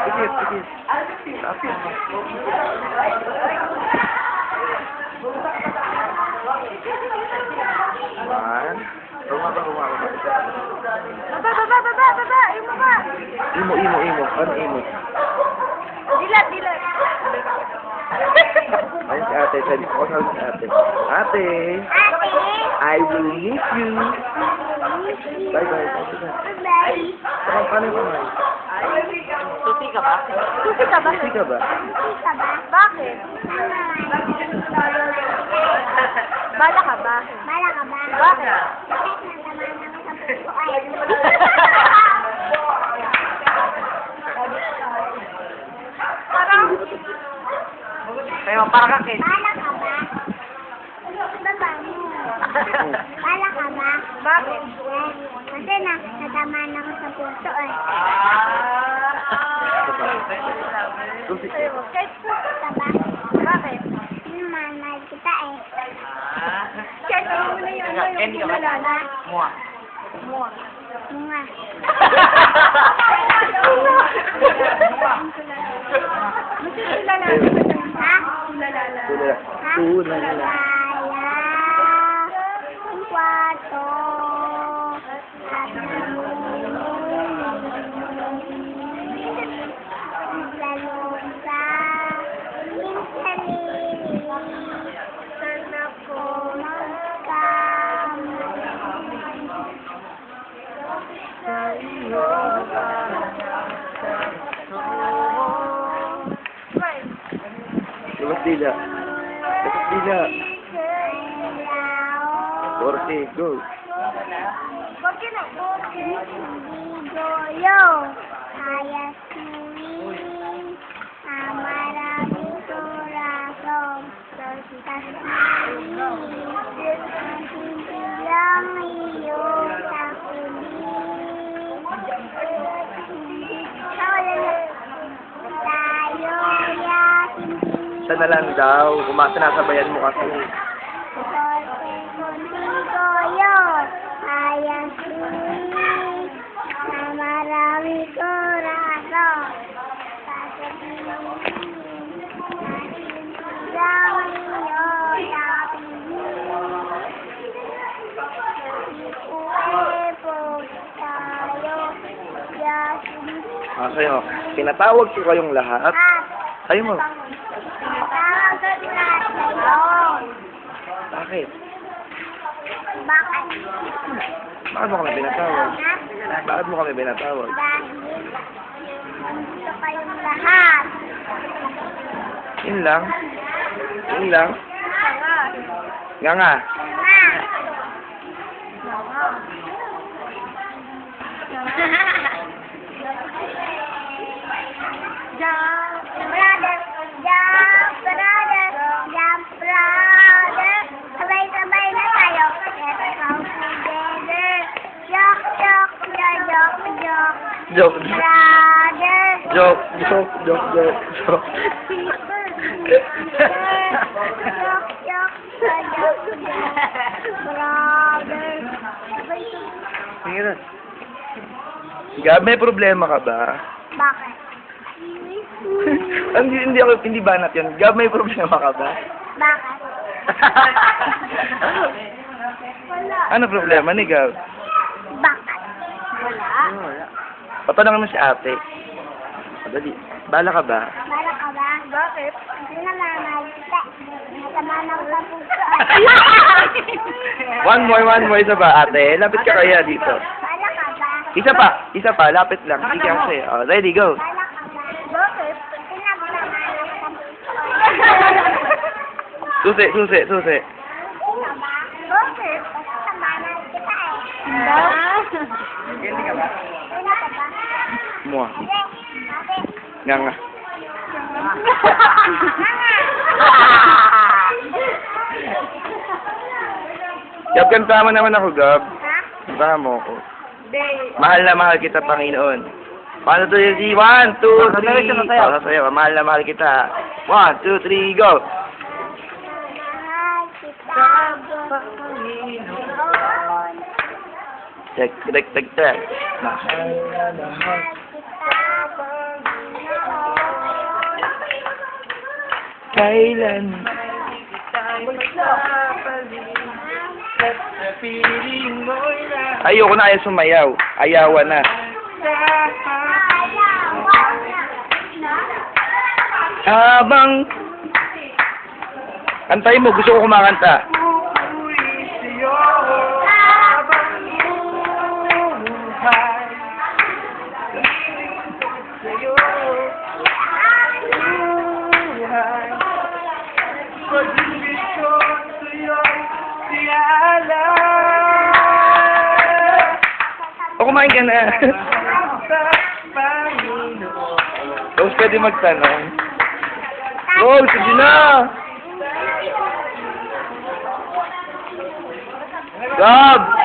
Sige, sige. Tapos. One. Baba. Baba! Yung baba! Imo. Ano imo? Dilat! Ayun si ate. Sabi ko sa ate. Ate, I will miss you. Bye. Bye! Saka paano yung kamay? Susi ka ba? Susi ka ba? Susi ka ba? Bakit? Bala ka ba? Bakit? Parang... Kayo, parang kakin. Bala ka ba? Bakit? Kasi natamaan ako sa puso eh. Susi. Kahit puso ka ba? Bakit? Mahal kita eh. Kahit ano na yun, yung lalala. Munga. Ha? Tulala. Kaya ang kwarto at lalong sa minsalili sana ko magkamali sa iyo. Labas dila. Forte, go. Bakit na? Bigoyo, ayas tuwing, maraming corazon, tasmini, ang iyong takunin. Tayo yakin Sana lang daw. Kumasa nasabayan mo kasi. Bigoyo, ayas tuwing, maraming corazon, Sa'yo. Pinatawag ko kayong lahat. Sa'yo mo. Bakit? Bakit? Bakit mo kami pinatawag? Bakit mo kami pinatawag? Dahil gusto kayong lahat. Yun lang. Nga. Ma! Jump, brother. Sabay-sabay na tayo. Let's go together. Joke. Joke. Brother. Joke. Joke. Brother. Sige na. Gab, may problema ka ba? Bakit? Hindi banat yun. Gab, may problema ka ba? Bakit? Wala. Ano problema ni Gab? Bakit? Wala. Patanong mo si ate. Dali. Bala ka ba? Bala ka ba? Bakit? Hindi na mamahal kita. Masama na ako sa puso. One more. Isa ba, ate? Lapit ka kaya dito. Bala ka ba? Isa pa. Lapit lang. Sige kasi. Oh, ready, go. Bala ka ba? Bakit? Pinagsama na ako sa puso. Susi. Hindi ka ba? Bakit? Basta samahan kita eh. Hindi ka ba? Wala ka ba? Mua. Hindi. Bakit? Nga. Gab, kantama naman ako, Gab. Ha? Kantama mo ako. Hindi. Mahal na mahal kita, Panginoon. 1, 2, 3, 1, 2, 3. Sasayaw. Mahal na mahal kita. 1, 2, 3, go. Mahal kita. Panginoon. Check. Mahal na mahal. Mahal kita. kailan. Ayoko na ayaw sumayaw. Ayawan na. Habang... Kantahin mo, gusto ko kumakanta. O, kumain ka na. Rose, pwede magtanong. Rose, hindi na. Gab!